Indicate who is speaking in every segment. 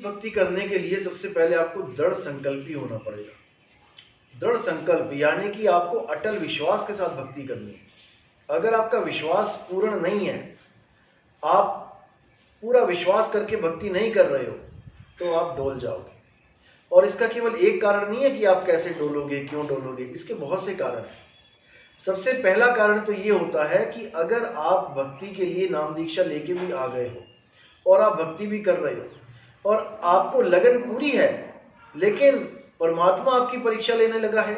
Speaker 1: भक्ति करने के लिए सबसे पहले आपको दृढ़ संकल्पी होना पड़ेगा। दृढ़ संकल्प यानी कि आपको अटल विश्वास के साथ भक्ति करनी है। अगर आपका विश्वास पूर्ण नहीं है, आप पूरा विश्वास करके भक्ति नहीं कर रहे हो, तो आप डोल जाओगे। और इसका केवल एक कारण नहीं है कि आप कैसे डोलोगे, क्यों डोलोगे, इसके बहुत से कारण हैं। सबसे पहला कारण तो ये होता है कि अगर आप भक्ति के लिए नाम दीक्षा लेके भी आ गए हो और आप भक्ति भी कर रहे हो और आपको लगन पूरी है, लेकिन परमात्मा आपकी परीक्षा लेने लगा है,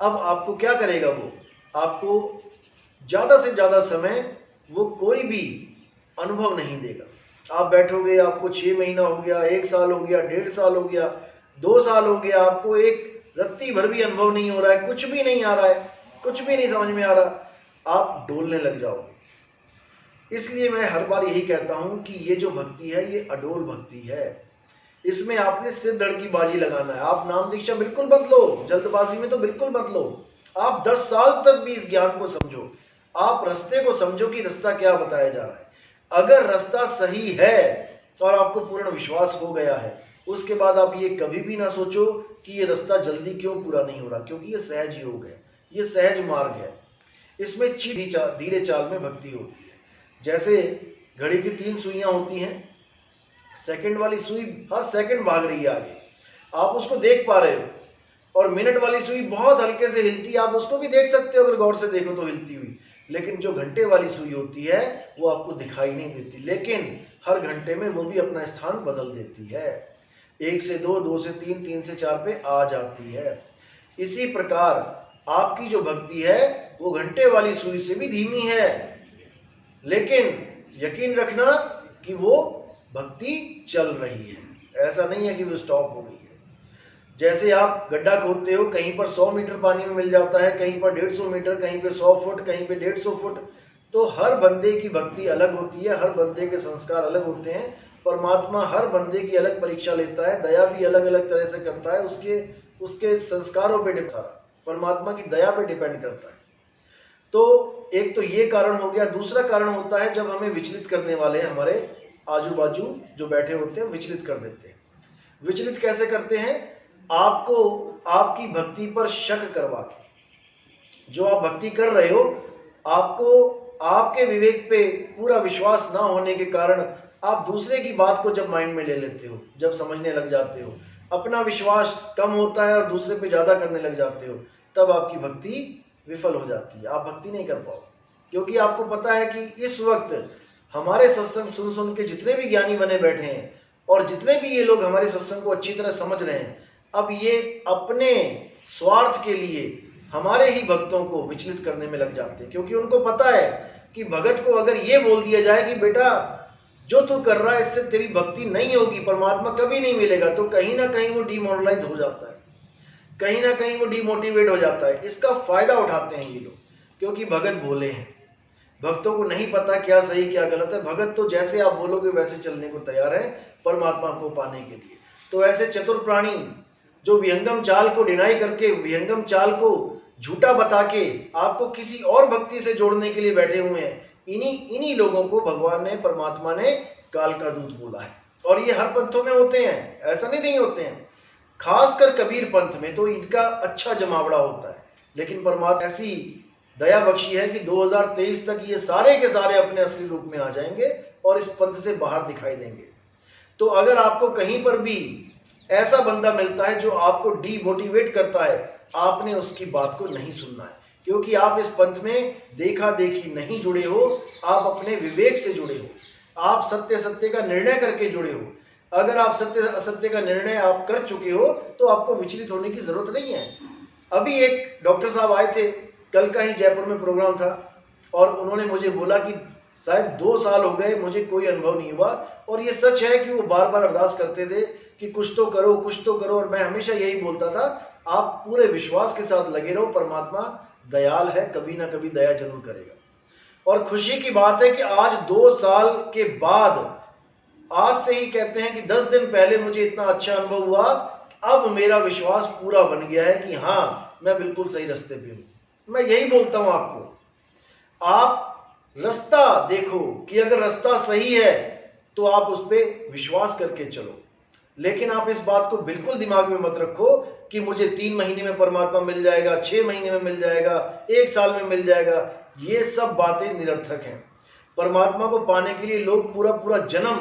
Speaker 1: अब आपको क्या करेगा? वो आपको ज़्यादा से ज़्यादा समय वो कोई भी अनुभव नहीं देगा। आप बैठोगे, आपको 6 महीना हो गया, 1 साल हो गया, 1.5 साल हो गया, 2 साल हो गया, आपको एक रत्ती भर भी अनुभव नहीं हो रहा है, कुछ भी नहीं आ रहा है, कुछ भी नहीं समझ में आ रहा, आप डोलने लग जाओगे। इसलिए मैं हर बार यही कहता हूं कि ये जो भक्ति है ये अडोल भक्ति है। इसमें आपने सिर धड़ की बाजी लगाना है। आप नाम दीक्षा बिल्कुल मत लो, जल्दबाजी में तो बिल्कुल मत लो। आप 10 साल तक भी इस ज्ञान को समझो, आप रास्ते को समझो कि रास्ता क्या बताया जा रहा है। अगर रास्ता सही है और आपको पूर्ण विश्वास हो गया है, उसके बाद आप ये कभी भी ना सोचो कि ये रास्ता जल्दी क्यों पूरा नहीं हो रहा, क्योंकि ये सहज योग है, ये सहज मार्ग है। इसमें धीरे चाल में भक्ति होती है। जैसे घड़ी की 3 सुइयां होती हैं, सेकंड वाली सुई हर सेकंड भाग रही है आगे, आप उसको देख पा रहे हो, और मिनट वाली सुई बहुत हल्के से हिलती है, आप उसको भी देख सकते हो अगर गौर से देखो तो हिलती हुई। लेकिन जो घंटे वाली सुई होती है वो आपको दिखाई नहीं देती, लेकिन हर घंटे में वो भी अपना स्थान बदल देती है। 1 से 2, 2 से 3, 3 से 4 पे आ जाती है। इसी प्रकार आपकी जो भक्ति है वो घंटे वाली सुई से भी धीमी है, लेकिन यकीन रखना कि वो भक्ति चल रही है, ऐसा नहीं है कि वो स्टॉप हो गई है। जैसे आप गड्ढा खोदते हो, कहीं पर 100 मीटर पानी में मिल जाता है, कहीं पर 150 मीटर, कहीं पे 100 फुट, कहीं पे 150 फुट। तो हर बंदे की भक्ति अलग होती है, हर बंदे के संस्कार अलग होते हैं। परमात्मा हर बंदे की अलग परीक्षा लेता है, दया भी अलग अलग तरह से करता है, उसके संस्कारों पे परमात्मा की दया पे डिपेंड करता है। तो एक तो ये कारण हो गया। दूसरा कारण होता है जब हमें विचलित करने वाले हमारे आजू बाजू जो बैठे होते हैं विचलित कर देते हैं। विचलित कैसे करते हैं? आपको आपकी भक्ति पर शक करवा के, जो आप भक्ति कर रहे हो, आपको आपके विवेक पे पूरा विश्वास ना होने के कारण आप दूसरे की बात को जब माइंड में ले लेते हो, जब समझने लग जाते हो, अपना विश्वास कम होता है और दूसरे पे ज्यादा करने लग जाते हो, तब आपकी भक्ति विफल हो जाती है, आप भक्ति नहीं कर पाओ। क्योंकि आपको पता है कि इस वक्त हमारे सत्संग सुन सुन के जितने भी ज्ञानी बने बैठे हैं और जितने भी ये लोग हमारे सत्संग को अच्छी तरह समझ रहे हैं, अब ये अपने स्वार्थ के लिए हमारे ही भक्तों को विचलित करने में लग जाते हैं। क्योंकि उनको पता है कि भगत को अगर ये बोल दिया जाए कि बेटा जो तू कर रहा है इससे तेरी भक्ति नहीं होगी, परमात्मा कभी नहीं मिलेगा, तो कहीं ना कहीं वो डिमोरलाइज हो जाता है, कहीं ना कहीं वो डिमोटिवेट हो जाता है। इसका फायदा उठाते हैं ये लोग, क्योंकि भगत भोले हैं, भक्तों को नहीं पता क्या सही क्या गलत है। भगत तो जैसे आप बोलोगे वैसे चलने को तैयार है परमात्मा को पाने के लिए। तो ऐसे चतुर प्राणी जो विहंगम चाल को डिनाई करके, विहंगम चाल को झूठा बता के आपको किसी और भक्ति से जोड़ने के लिए बैठे हुए हैं, इन्हीं लोगों को भगवान ने, परमात्मा ने काल का दूत बोला है। और ये हर पंथों में होते हैं, ऐसा नहीं होते हैं। खासकर कबीर पंथ में तो इनका अच्छा जमावड़ा होता है। लेकिन परमात्मा ऐसी दया बख्शी है कि 2023 तक ये सारे के सारे अपने असली रूप में आ जाएंगे और इस पंथ से बाहर दिखाई देंगे। तो अगर आपको कहीं पर भी ऐसा बंदा मिलता है जो आपको डीमोटिवेट करता है, आपने उसकी बात को नहीं सुनना है, क्योंकि आप इस पंथ में देखा देखी नहीं जुड़े हो, आप अपने विवेक से जुड़े हो, आप सत्य सत्य का निर्णय करके जुड़े हो। अगर आप सत्य असत्य का निर्णय आप कर चुके हो तो आपको विचलित होने की जरूरत नहीं है। अभी एक डॉक्टर साहब आए थे, कल का ही जयपुर में प्रोग्राम था, और उन्होंने मुझे बोला कि शायद 2 साल हो गए मुझे कोई अनुभव नहीं हुआ। और ये सच है कि वो बार बार अरदास करते थे कि कुछ तो करो, कुछ तो करो। और मैं हमेशा यही बोलता था, आप पूरे विश्वास के साथ लगे रहो, परमात्मा दयाल है, कभी ना कभी दया जरूर करेगा। और खुशी की बात है कि आज 2 साल के बाद, आज से ही कहते हैं कि 10 दिन पहले मुझे इतना अच्छा अनुभव हुआ, अब मेरा विश्वास पूरा बन गया है कि हाँ मैं बिल्कुल सही रास्ते पे हूं। मैं यही बोलता हूं आपको, आप रास्ता देखो कि अगर रास्ता सही है तो आप उस पर विश्वास करके चलो। लेकिन आप इस बात को बिल्कुल दिमाग में मत रखो कि मुझे 3 महीने में परमात्मा मिल जाएगा, 6 महीने में मिल जाएगा, 1 साल में मिल जाएगा। ये सब बातें निरर्थक हैं। परमात्मा को पाने के लिए लोग पूरा पूरा जन्म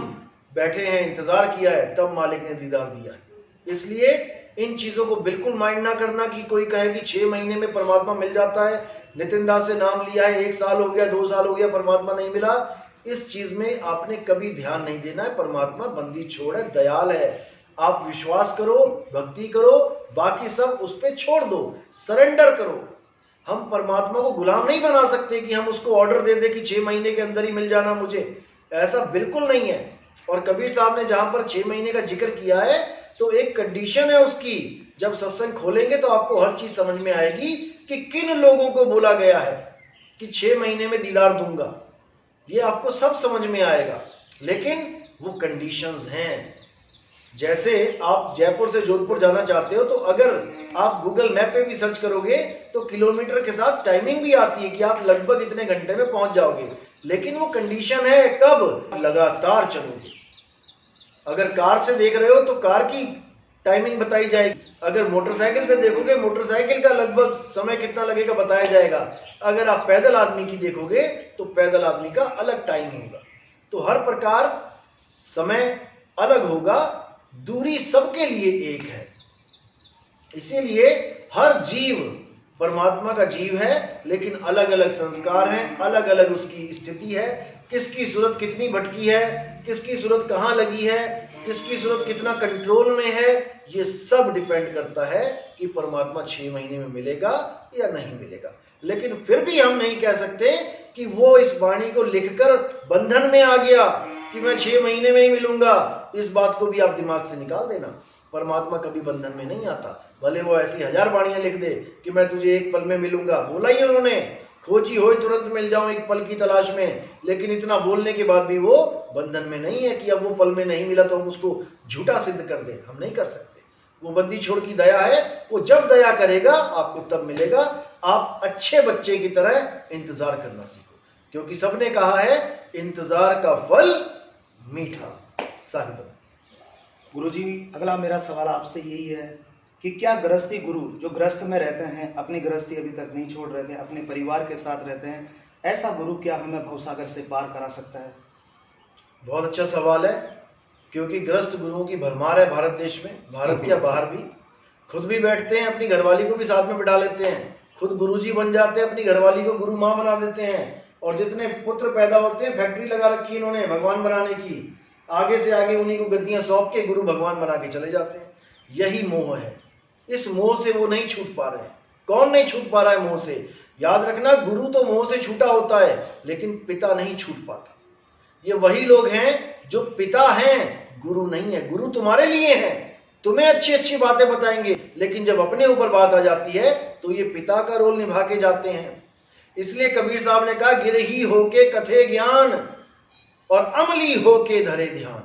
Speaker 1: बैठे हैं, इंतजार किया है, तब मालिक ने दीदार दिया है। इसलिए इन चीजों को बिल्कुल माइंड ना करना कि कोई कहे कि 6 महीने में परमात्मा मिल जाता है, नितिन दास से नाम लिया है, 1 साल हो गया, 2 साल हो गया, परमात्मा नहीं मिला। इस चीज में आपने कभी ध्यान नहीं देना है। परमात्मा बंदी छोड़ है, दयाल है। आप विश्वास करो, भक्ति करो, बाकी सब उस पर छोड़ दो, सरेंडर करो। हम परमात्मा को गुलाम नहीं बना सकते कि हम उसको ऑर्डर दे दे कि 6 महीने के अंदर ही मिल जाना मुझे, ऐसा बिल्कुल नहीं है। और कबीर साहब ने जहां पर 6 महीने का जिक्र किया है तो एक कंडीशन है उसकी। जब सत्संग खोलेंगे तो आपको हर चीज समझ में आएगी कि किन लोगों को बोला गया है कि 6 महीने में दीदार दूंगा, ये आपको सब समझ में आएगा। लेकिन वो कंडीशंस हैं। जैसे आप जयपुर से जोधपुर जाना चाहते हो तो अगर आप गूगल मैप पे भी सर्च करोगे तो किलोमीटर के साथ टाइमिंग भी आती है कि आप लगभग इतने घंटे में पहुंच जाओगे। लेकिन वो कंडीशन है कब, लगातार चलोगे। अगर कार से देख रहे हो तो कार की टाइमिंग बताई जाएगी, अगर मोटरसाइकिल से देखोगे मोटरसाइकिल का लगभग समय कितना लगेगा बताया जाएगा, अगर आप पैदल आदमी की देखोगे तो पैदल आदमी का अलग टाइम होगा। तो हर प्रकार समय अलग होगा, दूरी सबके लिए एक है। इसीलिए हर जीव परमात्मा का जीव है, लेकिन अलग अलग संस्कार हैं, अलग अलग उसकी स्थिति है। किसकी सूरत कितनी भटकी है, किसकी सूरत कहाँ लगी है, किसकी सूरत कितना कंट्रोल में है, ये सब डिपेंड करता है कि परमात्मा 6 महीने में मिलेगा या नहीं मिलेगा। लेकिन फिर भी हम नहीं कह सकते कि वो इस वाणी को लिखकर बंधन में आ गया कि मैं 6 महीने में ही मिलूंगा। इस बात को भी आप दिमाग से निकाल देना। परमात्मा कभी बंधन में नहीं आता। भले वो ऐसी 1000 वाणियां लिख दे कि मैं तुझे 1 पल में मिलूंगा, बोला ही उन्होंने, खोजी हो तुरंत मिल जाऊं 1 पल की तलाश में। लेकिन इतना बोलने के बाद भी वो बंधन में नहीं है कि अब वो पल में नहीं मिला तो हम उसको झूठा सिद्ध कर दें। हम नहीं कर सकते। वो बंदी छोड़ की दया है, वो जब दया करेगा आपको तब मिलेगा। आप अच्छे बच्चे की तरह इंतजार करना सीखो, क्योंकि सबने कहा है इंतजार का फल मीठा। साहिब
Speaker 2: गुरुजी, अगला मेरा सवाल आपसे यही है कि क्या गृहस्थी गुरु जो गृहस्थ में रहते हैं, अपनी गृहस्थी अभी तक नहीं छोड़ रहे थे, अपने परिवार के साथ रहते हैं, ऐसा गुरु क्या हमें भवसागर से पार करा सकता है?
Speaker 1: बहुत अच्छा सवाल है, क्योंकि गृहस्थ गुरुओं की भरमार है भारत देश में, भारत के बाहर भी। खुद भी बैठते हैं, अपनी घरवाली को भी साथ में बिठा लेते हैं, खुद गुरुजी बन जाते हैं, अपनी घरवाली को गुरु माँ बना देते हैं। और जितने पुत्र पैदा होते हैं, फैक्ट्री लगा रखी इन्होंने भगवान बनाने की, आगे से आगे उन्हीं को गद्दियां सौंप के गुरु भगवान बना के चले जाते हैं। यही मोह है। इस मोह से वो नहीं छूट पा रहे हैं। कौन नहीं छूट पा रहा है मोह से? याद रखना, गुरु तो मोह से छूटा होता है, लेकिन पिता नहीं छूट पाता। ये वही लोग हैं जो पिता हैं, गुरु नहीं है। गुरु तुम्हारे लिए हैं, तुम्हें अच्छी अच्छी बातें बताएंगे, लेकिन जब अपने ऊपर बात आ जाती है तो ये पिता का रोल निभा के जाते हैं। इसलिए कबीर साहब ने कहा, गिरही होके कथे ज्ञान और अमली होके धरे ध्यान,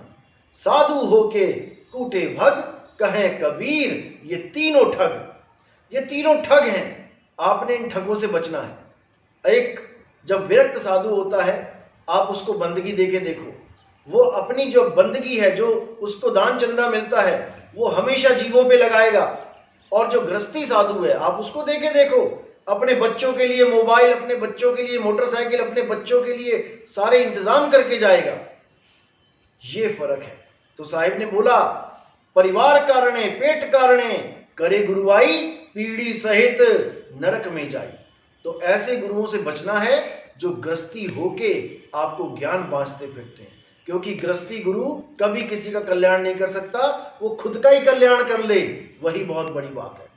Speaker 1: साधु होके कूटे भग, कहें कबीर ये तीनों ठग। ये तीनों ठग हैं। आपने इन ठगों से बचना है। एक जब विरक्त साधु होता है, आप उसको बंदगी देके देखो, वो अपनी जो बंदगी है, जो उसको दान चंदा मिलता है, वो हमेशा जीवों पे लगाएगा। और जो गृहस्थी साधु है, आप उसको देके देखो, अपने बच्चों के लिए मोबाइल, अपने बच्चों के लिए मोटरसाइकिल, अपने बच्चों के लिए सारे इंतजाम करके जाएगा। ये फर्क है। तो साहिब ने बोला, परिवार कारणे पेट कारणे करे गुरुआई, पीढ़ी सहित नरक में जाई। तो ऐसे गुरुओं से बचना है जो गृहस्थी होके आपको ज्ञान बांटते फिरते हैं, क्योंकि गृहस्थी गुरु कभी किसी का कल्याण नहीं कर सकता। वो खुद का ही कल्याण कर ले, वही बहुत बड़ी बात है।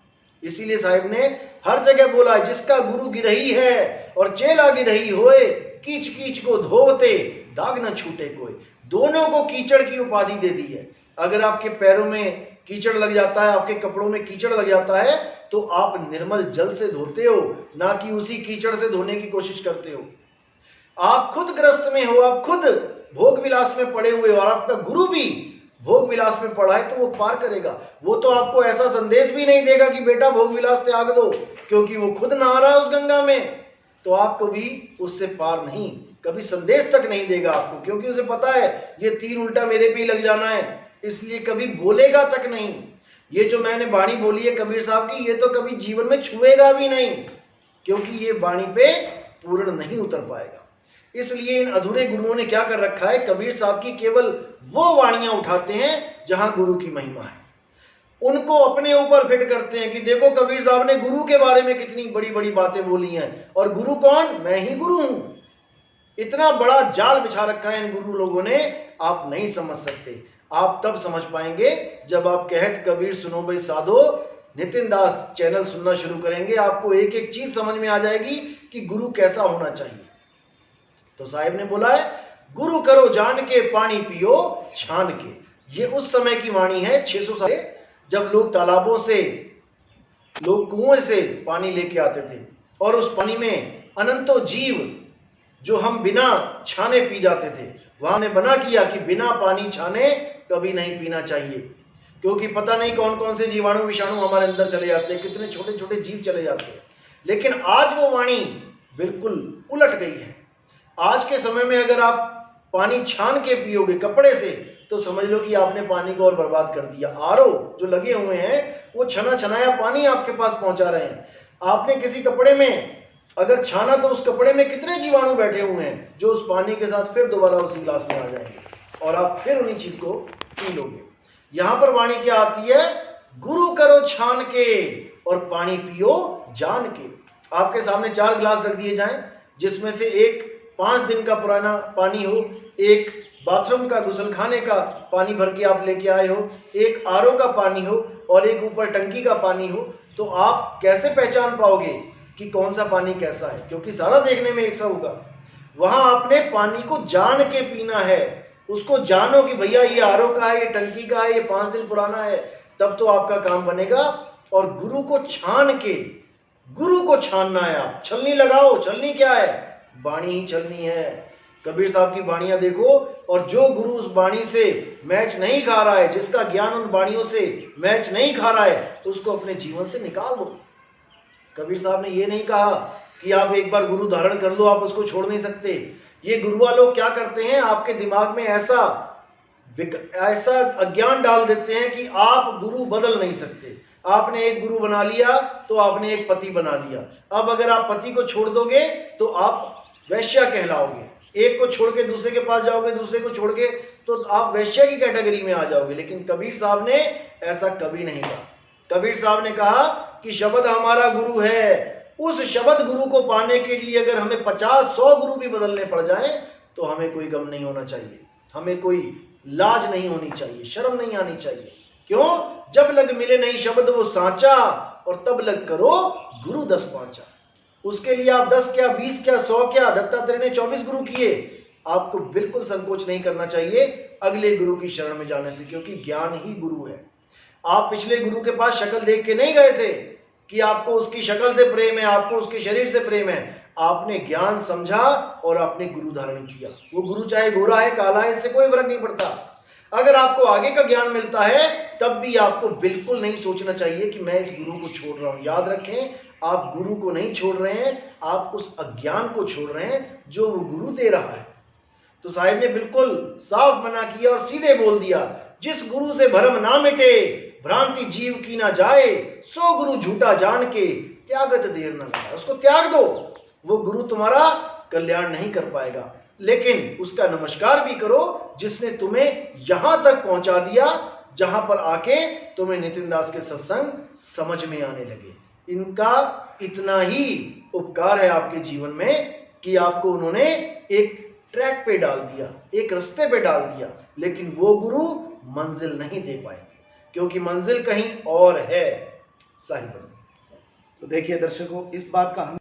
Speaker 1: इसीलिए साहिब ने हर जगह बोला, जिसका गुरु गिरही है और चेला गिरही होए, कीच कीच को धोवते दाग न छूटे कोई। दोनों को कीचड़ की उपाधि दे दी है। अगर आपके पैरों में कीचड़ लग जाता है, आपके कपड़ों में कीचड़ लग जाता है, तो आप निर्मल जल से धोते हो, ना कि उसी कीचड़ से धोने की कोशिश करते हो। आप खुद ग्रस्त में हो, आप खुद भोग विलास में पड़े हुए हो, और आपका गुरु भी भोग विलास में पड़ा है, तो वो पार करेगा। वो तो आपको ऐसा संदेश भी नहीं देगा कि बेटा भोग विलास त्याग दो, क्योंकि वो खुद नहा रहा है उस गंगा में। तो आपको भी उससे पार नहीं, कभी संदेश तक नहीं देगा आपको, क्योंकि उसे पता है ये तीर उल्टा मेरे पे ही लग जाना है। इसलिए कभी बोलेगा तक नहीं। ये जो मैंने वाणी बोली है कबीर साहब की, ये तो कभी जीवन में छुएगा भी नहीं, क्योंकि ये वाणी पे पूर्ण नहीं उतर पाएगा। इसलिए इन अधूरे गुरुओं ने क्या कर रखा है, कबीर साहब की केवल वो वाणियां उठाते हैं जहां गुरु की महिमा है, उनको अपने ऊपर फिट करते हैं कि देखो कबीर साहब ने गुरु के बारे में कितनी बड़ी बड़ी बातें बोली हैं, और गुरु कौन, मैं ही गुरु हूं। इतना बड़ा जाल बिछा रखा है इन गुरु लोगों ने, आप नहीं समझ सकते। आप तब समझ पाएंगे जब आप कहत कबीर सुनो भाई साधो नितिन दास चैनल सुनना शुरू करेंगे, आपको एक एक चीज समझ में आ जाएगी कि गुरु कैसा होना चाहिए। तो साहिब ने बोला है, गुरु करो जान के पानी पियो छान के। ये उस समय की वाणी है 600 साल, जब लोग तालाबों से, लोग कुएं से पानी लेके आते थे, और उस पानी में अनंतों जीव जो हम बिना छाने पी जाते थे। वहां ने बना किया कि बिना पानी छाने कभी नहीं पीना चाहिए, क्योंकि पता नहीं कौन कौन से जीवाणु विषाणु हमारे अंदर चले जाते हैं, कितने छोटे छोटे जीव चले जाते हैं। लेकिन आज वो वाणी बिल्कुल उलट गई है। आज के समय में अगर आप पानी छान के पियोगे कपड़े से, तो समझ लो कि आपने पानी को और बर्बाद कर दिया। आरओ जो लगे हुए हैं वो छना छनाया पानी आपके पास पहुंचा रहे हैं। आपने किसी कपड़े में अगर छाना तो उस कपड़े में कितने जीवाणु बैठे हुए हैं जो उस पानी के साथ फिर दोबारा उसी गिलास में आ जाएंगे, और आप फिर उन्हीं चीज को पी लोगे। यहां पर वाणी क्या आती है, गुरु करो छान के और पानी पियो जान के। आपके सामने 4 गिलास रख दिए जाएं, जिसमें से एक 5 दिन का पुराना पानी हो, एक बाथरूम का गुसलखाने का पानी भर के आप लेके आए हो, एक आरओ का पानी हो, और एक ऊपर टंकी का पानी हो। तो आप कैसे पहचान पाओगे कि कौन सा पानी कैसा है, क्योंकि सारा देखने में एक सा होगा। वहां आपने पानी को जान के पीना है, उसको जानो कि भैया ये आरओ का है, ये टंकी का है, ये 5 दिन पुराना है, तब तो आपका काम बनेगा। और गुरु को छान के, गुरु को छानना है। आप छलनी लगाओ, छलनी क्या है, वाणी ही छलनी है। कबीर साहब की वाणियां देखो, और जो गुरु उस वाणी से मैच नहीं खा रहा है, जिसका ज्ञान उन वाणियों से मैच नहीं खा रहा है, तो उसको अपने जीवन से निकाल दो। कबीर साहब ने ये नहीं कहा कि आप एक बार गुरु धारण कर लो, आप उसको छोड़ नहीं सकते। ये गुरुआ लोग क्या करते हैं, आपके दिमाग में ऐसा अज्ञान डाल देते हैं कि आप गुरु बदल नहीं सकते। आपने एक गुरु बना लिया तो आपने एक पति बना लिया। अब अगर आप पति को छोड़ दोगे तो आप वैश्या कहलाओगे। एक को छोड़ के दूसरे के पास जाओगे, दूसरे को छोड़ के तो आप वैश्या की कैटेगरी में आ जाओगे। लेकिन कबीर साहब ने ऐसा कभी नहीं कहा। कबीर साहब ने कहा कि शब्द हमारा गुरु है। उस शब्द गुरु को पाने के लिए अगर हमें 50-100 गुरु भी बदलने पड़ जाएं तो हमें कोई गम नहीं होना चाहिए, हमें कोई लाज नहीं होनी चाहिए, शर्म नहीं आनी चाहिए। क्यों? जब लग मिले नहीं शब्द वो सांचा, और तब लग करो गुरु 10 पांचा। उसके लिए आप 10 क्या, 20 क्या, 100 क्या, दत्तात्रेय ने 24 गुरु किए। आपको बिल्कुल संकोच नहीं करना चाहिए अगले गुरु की शरण में जाने से, क्योंकि ज्ञान ही गुरु है। आप पिछले गुरु के पास शक्ल देख के नहीं गए थे कि आपको उसकी शक्ल से प्रेम है, आपको उसके शरीर से प्रेम है। आपने ज्ञान समझा और आपने गुरु धारण किया। वो गुरु चाहे गोरा है, काला है, इससे कोई फर्क नहीं पड़ता। अगर आपको आगे का ज्ञान मिलता है तब भी आपको बिल्कुल नहीं सोचना चाहिए कि मैं इस गुरु को छोड़ रहा हूं। याद रखें, आप गुरु को नहीं छोड़ रहे हैं, आप उस अज्ञान को छोड़ रहे हैं जो वो गुरु दे रहा है। तो साहिब ने बिल्कुल साफ मना किया और सीधे बोल दिया, जिस गुरु से भरम ना मिटे, भ्रांति जीव की ना जाए, सो गुरु झूठा जान के त्यागत देर न लगा। उसको त्याग दो, वो गुरु तुम्हारा कल्याण नहीं कर पाएगा, लेकिन उसका नमस्कार भी करो जिसने तुम्हें यहां तक पहुंचा दिया जहां पर आके तुम्हें नितिन दास के सत्संग समझ में आने लगे। इनका इतना ही उपकार है आपके जीवन में कि आपको उन्होंने एक ट्रैक पे डाल दिया, एक रास्ते पे डाल दिया, लेकिन वो गुरु मंजिल नहीं दे पाएंगे, क्योंकि मंजिल कहीं और है। साहिब,
Speaker 2: तो देखिए दर्शकों, इस बात का हम